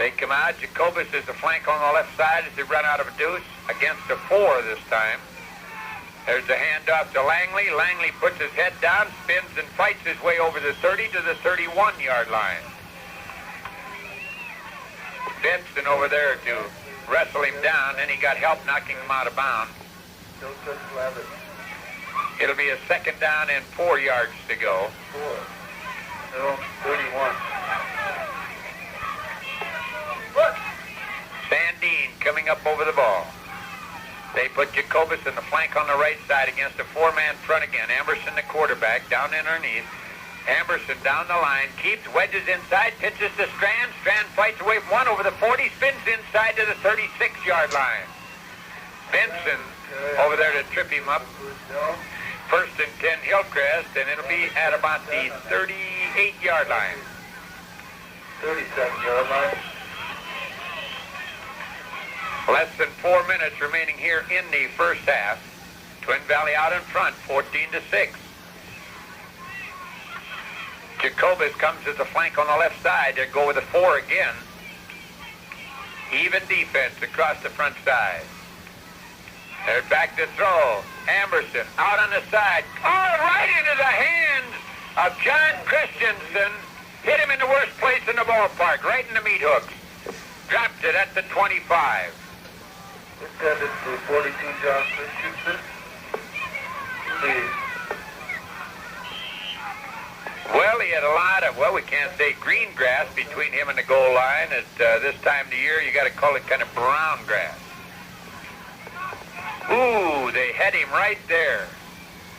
They come out. Jacobus is the flank on the left side as they run out of a deuce against a 4 this time. There's the handoff to Langley. Langley puts his head down, spins, and fights his way over the 30 to the 31-yard line. Benson over there to wrestle him down, then he got help knocking him out of bounds. It'll be a second down and 4 yards to go. 31. Sandine coming up over the ball. They put Jacobus in the flank on the right side against a 4-man front again. Amberson, the quarterback, down underneath. Amberson down the line, keeps, wedges inside, pitches to Strand. Strand fights away from 1 over the 40, spins inside to the 36-yard line. Benson over there to trip him up. First and 10 Hillcrest, and it'll be at about the 38-yard line. 37-yard line. Less than 4 minutes remaining here in the first half. Twin Valley out in front, 14-6. Jacobus comes as a flank on the left side. They go with a 4 again. Even defense across the front side. They're back to throw. Amberson out on the side. Oh, right into the hands of John Christensen. Hit him in the worst place in the ballpark, right in the meat hooks. Dropped it at the 25. Intended for 42 John Christensen. Please. Well, he had a lot of, well, we can't say green grass between him and the goal line. At this time of the year, you got to call it kind of brown grass. Ooh, they had him right there.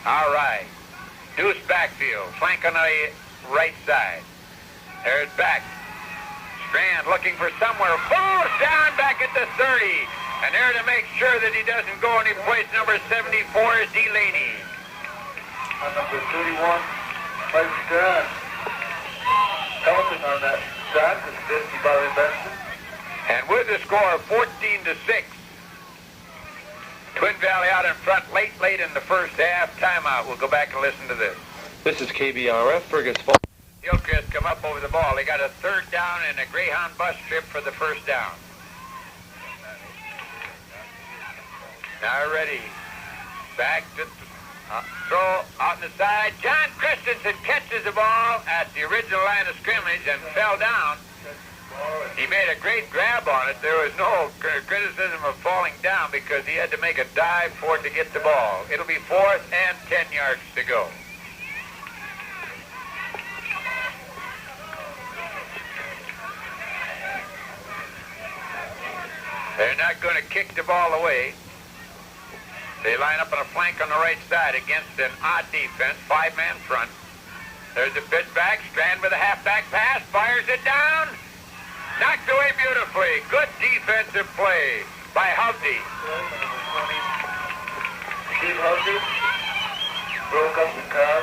All right. Deuce backfield, flank on the right side. There's back. Strand looking for somewhere. Falls down back at the 30. And there to make sure that he doesn't go any place, number 74 is Delaney. On number 31. Mike Strand. Helping on that shot is 50 Bobby Benson. And with the score of 14-6, Twin Valley out in front late in the first half. Timeout. We'll go back and listen to this. This is KBRF, Fergus Falls. Hillcrest come up over the ball. They got a 3rd down and a Greyhound bus trip for the first down. Now ready. Back to throw out the side. John Christensen catches the ball at the original line of scrimmage and fell down. He made a great grab on it. There was no criticism of falling down because he had to make a dive for it to get the ball. It'll be 4th and 10 yards to go. They're not going to kick the ball away. They line up on a flank on the right side against an odd defense, 5-man front. There's a pitch back. Strand with a halfback pass, fires it down. Knocked away beautifully. Good defensive play by Hovde. Steve Hovde broke up the pass.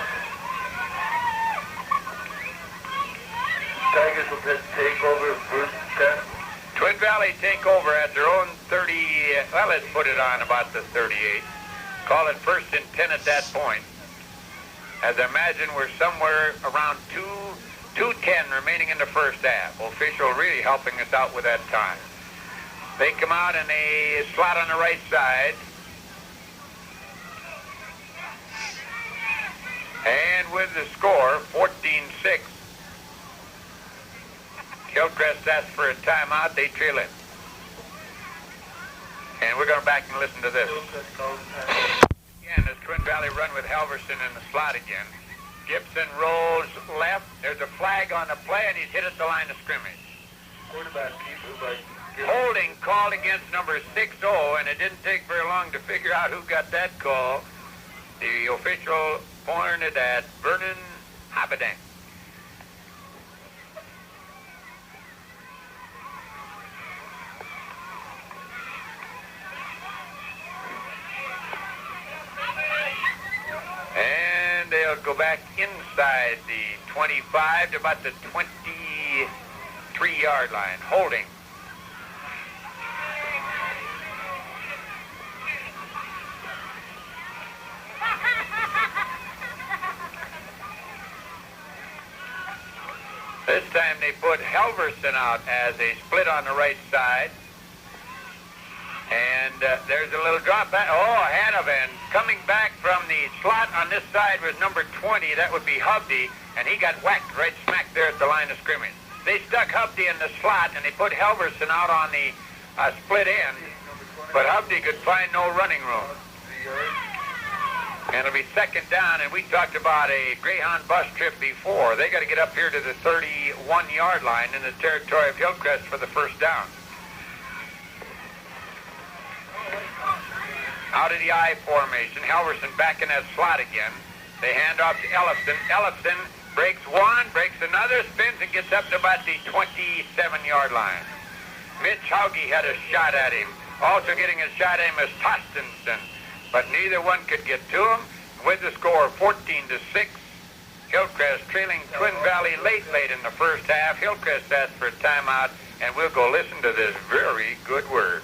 Tigers will take over first and 10. Twin Valley take over at their own 30, well, let's put it on about the 38. Call it 1st and 10 at that point. As I imagine, we're somewhere around 2:10 remaining in the first half. Official really helping us out with that time. They come out and they slot on the right side. And with the score, 14-6. Hillcrest asks for a timeout. They trail it. And we're going back and listen to this. Again, as Twin Valley run with Halverson in the slot again. Gibson rolls left. There's a flag on the play, and he's hit at the line of scrimmage. Quarterback keeper by Holding called against number 6-0, and it didn't take very long to figure out who got that call. The official pointed at Vernon Habedank. And they'll go back inside the 25 to about the 23-yard line. Holding. This time they put Helverson out as a split on the right side. And there's a little drop back. Oh, ahead of him. Coming back from the slot on this side was number 20. That would be Hovde. And he got whacked right smack there at the line of scrimmage. They stuck Hovde in the slot, and they put Helverson out on the split end. But Hovde could find no running room. And it'll be second down, and we talked about a Greyhound bus trip before. They got to get up here to the 31-yard line in the territory of Hillcrest for the first down. Out of the I formation, Helverson back in that slot again. They hand off to Ellison. Ellison breaks one, breaks another, spins, and gets up to about the 27-yard line. Mitch Hauge had a shot at him. Also getting a shot at him is Tostenson, but neither one could get to him. With the score 14-6, Hillcrest trailing Twin Valley late in the first half. Hillcrest asked for a timeout, and we'll go listen to this very good word.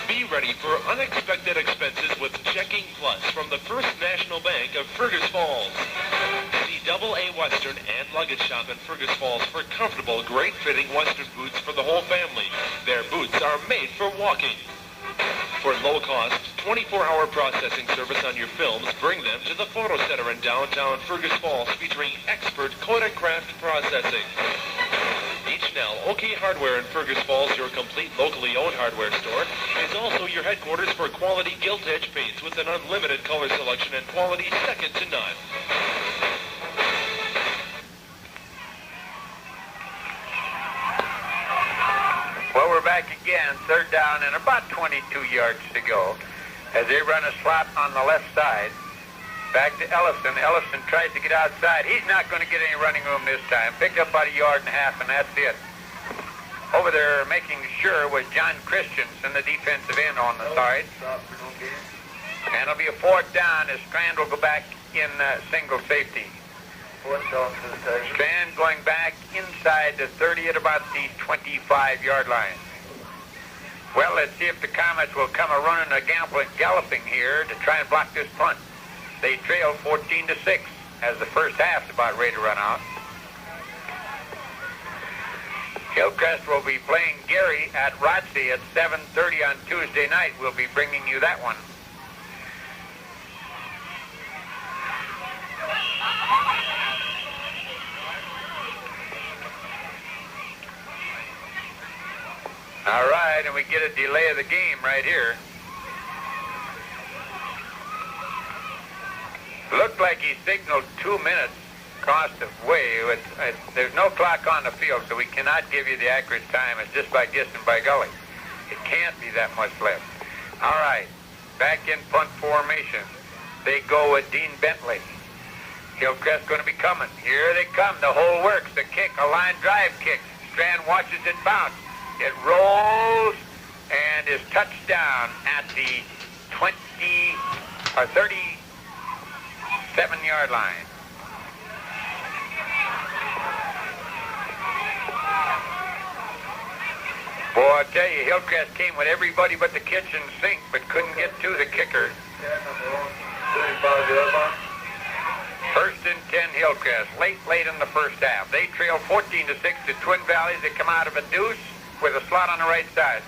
Be ready for unexpected expenses with Checking Plus from the First National Bank of Fergus Falls. See AA Western and Luggage Shop in Fergus Falls for comfortable, great-fitting Western boots for the whole family. Their boots are made for walking. For low-cost, 24-hour processing service on your films, bring them to the Photo Center in downtown Fergus Falls featuring expert Kodak Craft processing. H. Nell OK Hardware in Fergus Falls, your complete locally owned hardware store, is also your headquarters for quality gilt-edge paints with an unlimited color selection and quality second to none. Well, we're back again, third down and about 22 yards to go as they run a slot on the left side. Back to Ellison. Ellison tries to get outside. He's not going to get any running room this time. Picked up about 1.5 yards, and that's it. Over there making sure was John Christensen, the defensive end on the side. And it'll be a fourth down as Strand will go back in single safety. Strand going back inside the 30 at about the 25-yard line. Well, let's see if the Comets will come a running a galloping here to try and block this punt. They trail 14-6 as the first half's about ready to run out. Hillcrest will be playing Gary at Rotsey at 7:30 on Tuesday night. We'll be bringing you that one. All right, and we get a delay of the game right here. Looked like he signaled 2 minutes across the way. There's no clock on the field, so we cannot give you the accurate time. It's just by guessing by gully. It can't be that much left. All right, back in punt formation. They go with Dean Bentley. Hillcrest going to be coming. Here they come. The hole works. The kick, a line drive kick. Strand watches it bounce. It rolls and is touched down at the 37-yard line. Boy, I tell you, Hillcrest came with everybody but the kitchen sink, but couldn't get to the kicker. First and 10 Hillcrest, late in the first half. They trail 14-6 to Twin Valleys. They come out of a deuce with a slot on the right side.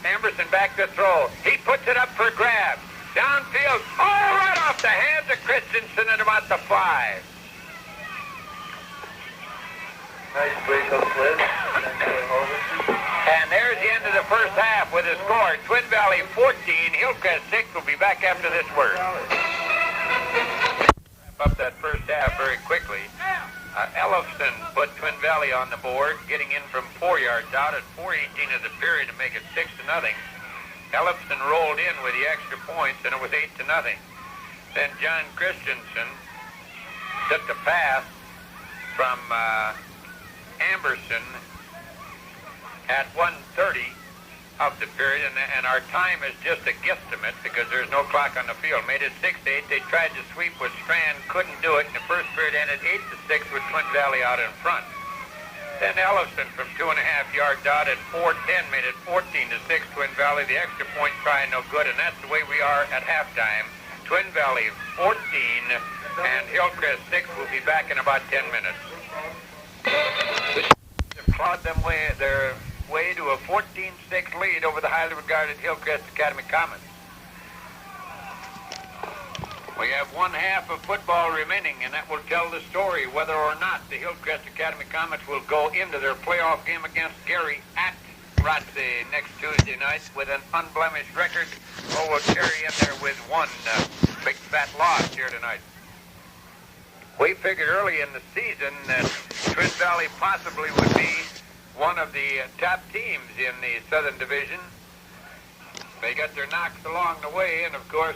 Amberson back to throw. He puts it up for grab. Downfield. Oh, right off the hands of Christensen at about the 5. Nice break up sled. And there's the end of the first half with a score. Twin Valley 14, Hillcrest 6. We'll be back after this word. Wrap up that first half very quickly. Ellison put Twin Valley on the board, getting in from 4 yards out at 4:18 of the period to make it 6-0. Ellison rolled in with the extra points, and it was 8-0. Then John Christensen took the pass from Amberson at 1:30 of the period, and our time is just a guesstimate because there's no clock on the field. Made it 6-8. They tried to sweep with Strand, couldn't do it. And the first period ended 8-6 with Twin Valley out in front. Then Ellison from 2.5 yards out at 4:10 made it 14-6 Twin Valley. The extra point try no good, and that's the way we are at halftime. Twin Valley 14, and Hillcrest 6 will be back in about 10 minutes. They've clawed their way to a 14-6 lead over the highly regarded Hillcrest Academy Comets. We have one half of football remaining, and that will tell the story whether or not the Hillcrest Academy Comets will go into their playoff game against Gary at Rotsey next Tuesday night with an unblemished record, or will carry in there with one big fat loss here tonight. We figured early in the season that Twin Valley possibly would be one of the top teams in the Southern Division. They got their knocks along the way, and of course,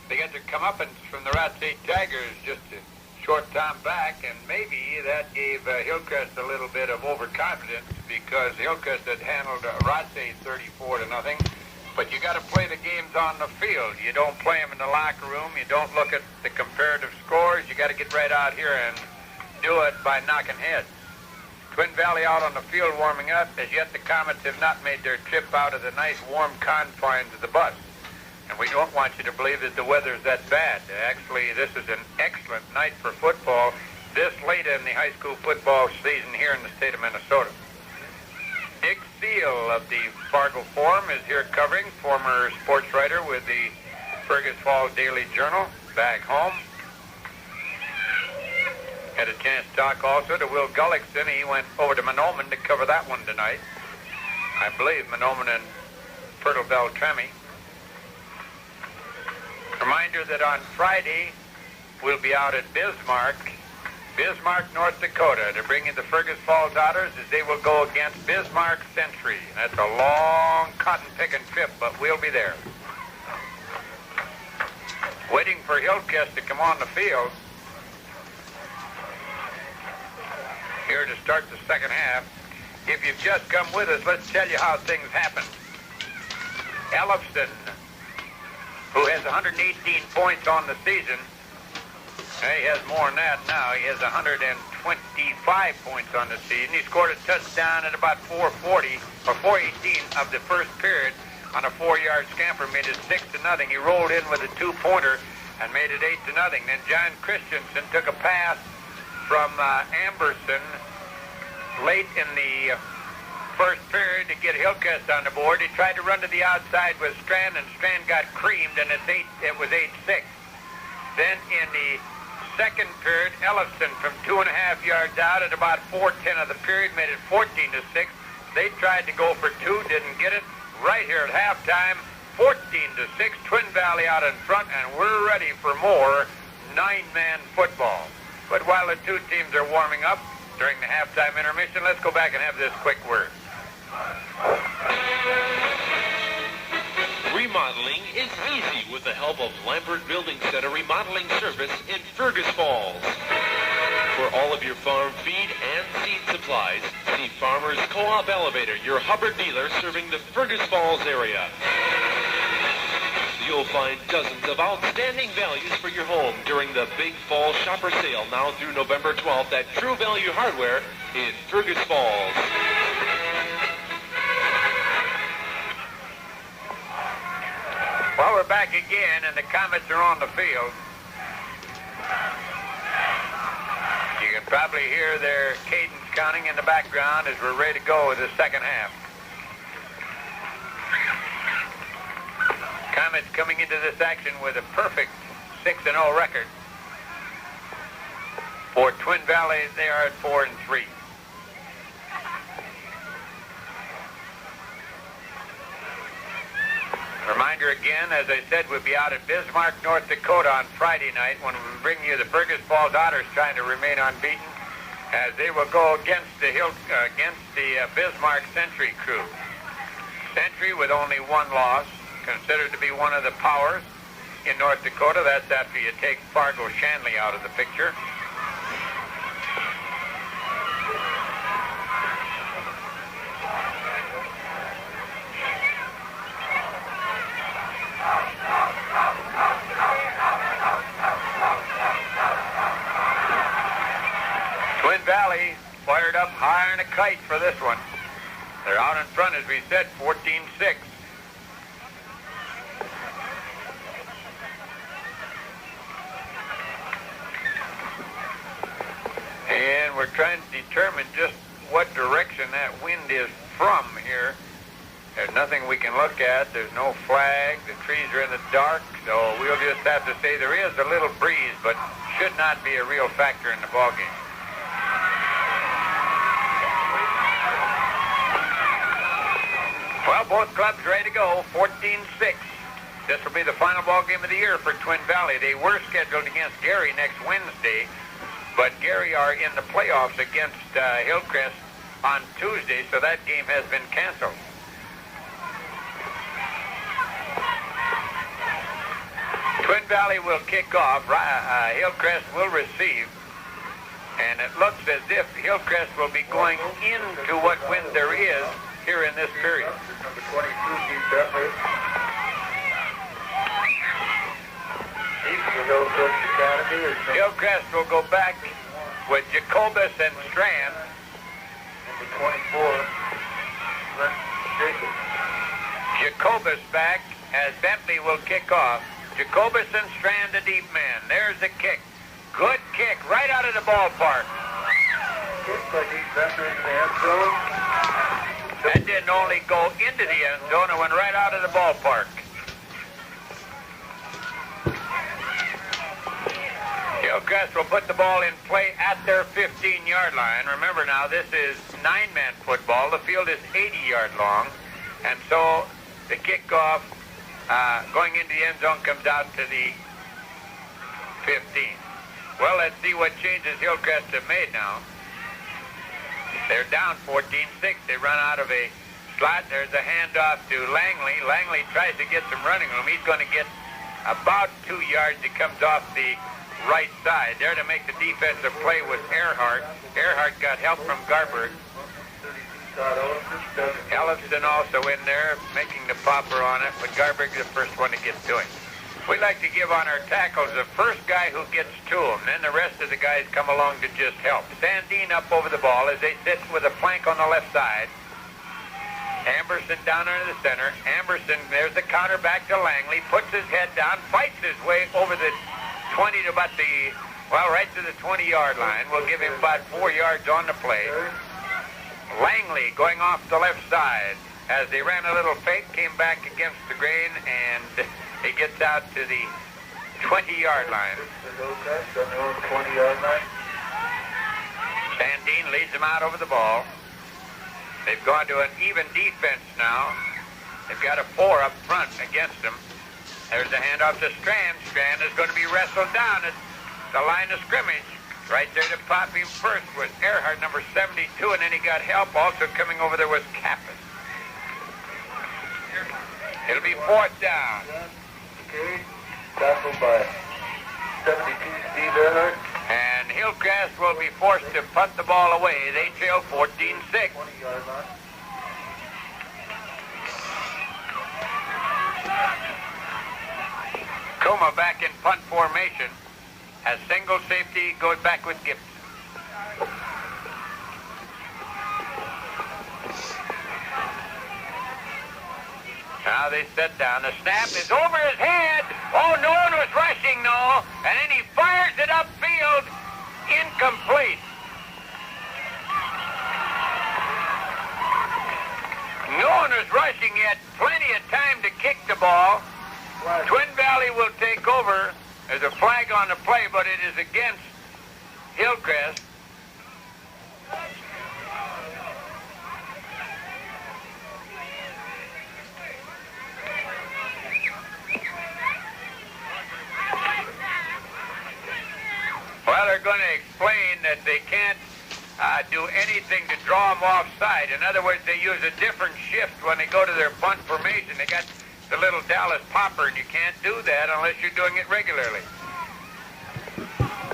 they got their comeuppance from the Rotsey Tigers just a short time back, and maybe that gave Hillcrest a little bit of overconfidence because Hillcrest had handled Rotsey 34-0. But you got to play the games on the field. You don't play them in the locker room. You don't look at the comparative scores. You got to get right out here and do it by knocking heads. Twin Valley out on the field warming up. As yet, the Comets have not made their trip out of the nice warm confines of the bus. And we don't want you to believe that the weather's that bad. Actually, this is an excellent night for football this late in the high school football season here in the state of Minnesota. Dick Steele of the Fargo Forum is here covering, former sports writer with the Fergus Falls Daily Journal, back home. Had a chance to talk also to Will Gullickson. He went over to Mahnomen to cover that one tonight. I believe Mahnomen and Fertile Beltrami. Reminder that on Friday, we'll be out at Bismarck, North Dakota, to bring in the Fergus Falls Otters as they will go against Bismarck Century. That's a long cotton-picking trip, but we'll be there. Waiting for Hillcrest to come on the field here to start the second half. If you've just come with us, let's tell you how things happened. Ellefson, who has 118 points on the season. He has more than that now. He has 125 points on the season. He scored a touchdown at about 4:40 or 4:18 of the first period on a 4-yard scamper, made it 6-0. He rolled in with a 2-pointer and made it 8-0. Then John Christensen took a pass from Amberson late in the first period to get Hillcrest on the board. He tried to run to the outside with Strand, and Strand got creamed, and it was 8-6. Then in the second period, Ellefson from 2.5 yards out at about 4:10 of the period made it 14-6. They tried to go for two, didn't get it. Right here at halftime, 14-6, Twin Valley out in front, and we're ready for more 9-man football. But while the two teams are warming up during the halftime intermission, let's go back and have this quick word. Remodeling is easy with the help of Lambert Building Center Remodeling Service in Fergus Falls. For all of your farm feed and seed supplies, see Farmers Co-op Elevator, your Hubbard dealer serving the Fergus Falls area. You'll find dozens of outstanding values for your home during the Big Fall Shopper Sale now through November 12th at True Value Hardware in Fergus Falls. Well, we're back again, and the Comets are on the field. You can probably hear their cadence counting in the background as we're ready to go with the second half. Comets coming into this action with a perfect 6-0 record. For Twin Valley, they are at 4-3. Reminder again, as I said, we'll be out at Bismarck, North Dakota on Friday night when we bring you the Fergus Falls Otters trying to remain unbeaten as they will go against the Bismarck Century crew. Century with only one loss, considered to be one of the powers in North Dakota. That's after you take Fargo Shanley out of the picture. Twin Valley fired up higher than a kite for this one. They're out in front, as we said, 14-6. and we're trying to determine just what direction that wind is from here. There's nothing we can look at. There's no flag. The trees are in the dark, so we'll just have to say there is a little breeze, but should not be a real factor in the ballgame. Well, both clubs ready to go, 14-6. This will be the final ball game of the year for Twin Valley. They were scheduled against Gary next Wednesday, but Gary are in the playoffs against Hillcrest on Tuesday, so that game has been canceled. Twin Valley will kick off. Hillcrest will receive, and it looks as if Hillcrest will be going into what wind there is here in this period. Number 22, Keith Butler. Hillcrest Academy. Hillcrest will go back with Jacobus and Strand. Number 24, Jacob. Jacobus back as Bentley will kick off. Jacobus and Strand, the deep man. There's the kick. Good kick right out of the ballpark. Looks like he's entering the end zone. That didn't only go into the end zone, it went right out of the ballpark. Hillcrest will put the ball in play at their 15-yard line. Remember now, this is 9-man football. The field is 80-yard long, and so the kickoff going into the end zone comes out to the 15. Well, let's see what changes Hillcrest have made now. They're down 14-6. They run out of a slot. There's a handoff to Langley. Langley tries to get some running room. He's going to get about 2 yards. He comes off the right side. There to make the defensive play was Earhart. Earhart got help from Garberg. Ellison also in there, making the popper on it, but Garberg's the first one to get to him. We like to give on our tackles the first guy who gets to him, then the rest of the guys come along to just help. Sandine up over the ball as they sit with a flank on the left side. Amberson down under the center. Amberson, there's the counter back to Langley, puts his head down, fights his way over the 20 to about the, well, right to the 20-yard line. We'll give him about 4 yards on the play. Langley going off the left side. As they ran a little fake, came back against the grain, and he gets out to the 20-yard line. Sandine leads them out over the ball. They've gone to an even defense now. They've got a 4 up front against them. There's a handoff to Strand. Strand is going to be wrestled down at the line of scrimmage. Right there to pop him first was Earhart, number 72, and then he got help. Also coming over there was Kappas. It'll be 4th down. Okay, tackled by 72, Steve Earhart. And Hillcrest will be forced to punt the ball away. They trail 14-6. 20-yard line. Kuma back in punt formation. As single safety goes back with Gibson. Now they set down. The snap is over his head. Oh, no one was rushing, no. And then he fires it upfield. Incomplete. No one was rushing yet. Plenty of time to kick the ball. Twin Valley will take over. There's a flag on the play, but it is against Hillcrest. Well, they're going to explain that they can't do anything to draw them offside. In other words, they use a different shift when they go to their punt formation. They got the little Dallas popper, and you can't do that unless you're doing it regularly.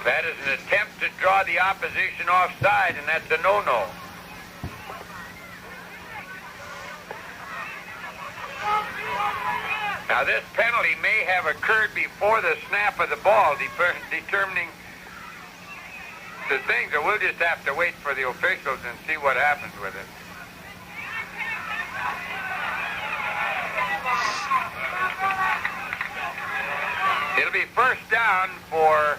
That is an attempt to draw the opposition offside, and that's a no-no. Now, this penalty may have occurred before the snap of the ball, determining the things, or we'll just have to wait for the officials and see what happens with it. It'll be 1st down for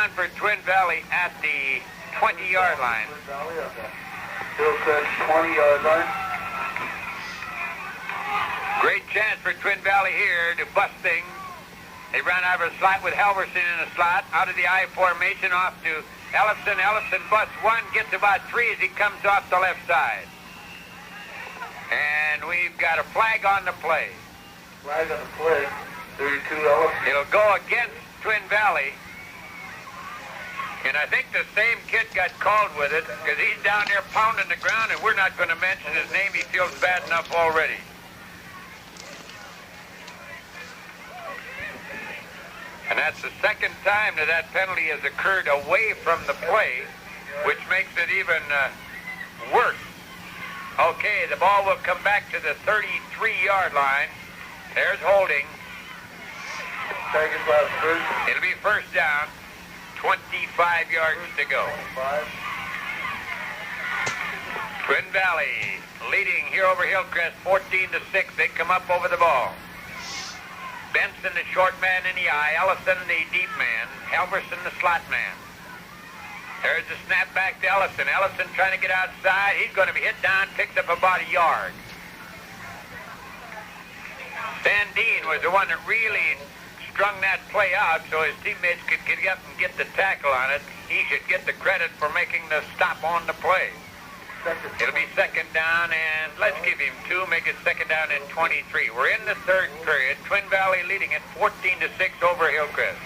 down for Twin Valley at the 20-yard line. Twin Valley on the Hillcrest 20-yard line. Great chance for Twin Valley here to bust things. They run out of a slot with Halverson in a slot. Out of the I formation off to Ellison. Ellison busts one, gets about 3 as he comes off the left side. And we've got a flag on the play. Flag on the play. 32 Ellison. It'll go against Twin Valley. And I think the same kid got called with it because he's down there pounding the ground, and we're not going to mention his name. He feels bad enough already. And that's the second time that penalty has occurred away from the play, which makes it even worse. Okay, the ball will come back to the 33-yard line. There's holding. Tigers last first. It'll be first down. 25 yards to go. 25. Twin Valley leading here over Hillcrest 14-6. They come up over the ball. Benson, the short man in the eye. Ellison, the deep man. Halverson, the slot man. There's the snap back to Ellison. Ellison trying to get outside. He's going to be hit down, picked up about a yard. Sandine was the one that really strung that play out so his teammates could get up and get the tackle on it. He should get the credit for making the stop on the play. It'll be second down, and let's give him 2, make it second down and 23. We're in the third period. Twin Valley leading it 14-6 over Hillcrest.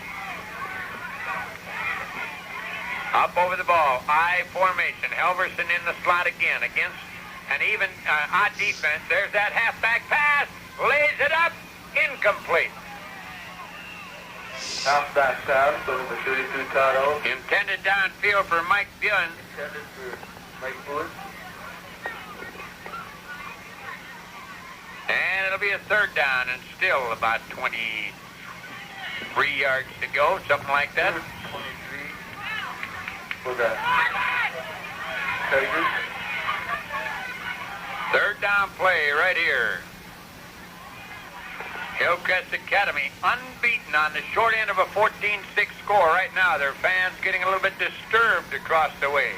Up over the ball, I formation. Halverson in the slot again against an even odd defense. There's that halfback pass. Lays it up. Incomplete. Halfback pass over the 32 Todd Ellis. Intended downfield for Mike Bullen. Intended for Mike Bullen. And it'll be a third down and still about 23 yards to go, something like that. 23 for the Tigers. Third down play right here. Hillcrest Academy unbeaten on the short end of a 14-6 score right now. Their fans getting a little bit disturbed across the way.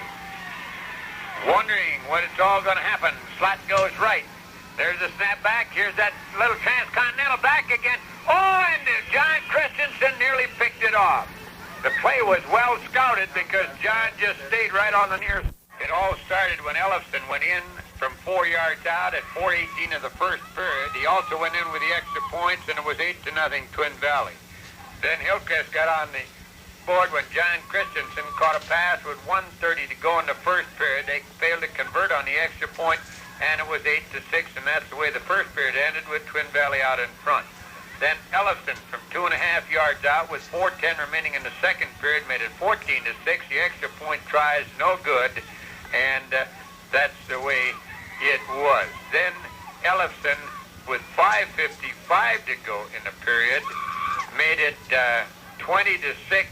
Wondering what it's all going to happen. Slot goes right. There's a snap back. Here's that little transcontinental back again. Oh, and John Christensen nearly picked it off. The play was well scouted because John just stayed right on the near. It all started when Ellison went in from 4 yards out at 4:18 of the first period. He also went in with the extra points, and it was 8-0 Twin Valley. Then Hillcrest got on the board when John Christensen caught a pass with 1:30 to go in the first period. They failed to convert on the extra point, and it was 8-6, and that's the way the first period ended with Twin Valley out in front. Then Ellison from 2.5 yards out with 4:10 remaining in the second period made it 14-6. The extra point try is no good, and that's the way it was. Then Ellison with 5:55 to go in the period made it 20-6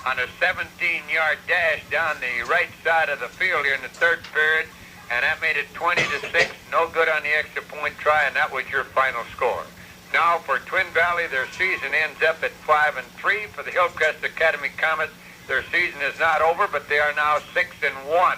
on a 17-yard dash down the right side of the field here in the third period, and that made it 20-6, no good on the extra point try, and that was your final score. Now for Twin Valley, their season ends up at 5-3. For the Hillcrest Academy Comets, their season is not over, but they are now 6-1,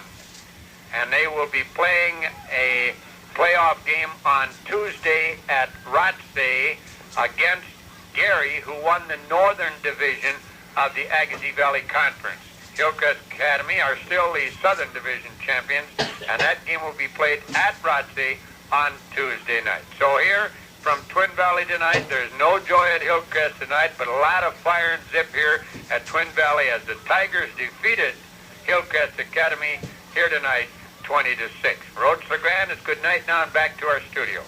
and they will be playing a playoff game on Tuesday at Rotsay against Gary, who won the Northern Division of the Agassiz Valley Conference. Hillcrest Academy are still the Southern Division champions, and that game will be played at Rotsay on Tuesday night. So here from Twin Valley tonight, there's no joy at Hillcrest tonight, but a lot of fire and zip here at Twin Valley as the Tigers defeated Hillcrest Academy here tonight 20-6. For Oats LeGrand, it's good night now and back to our studio.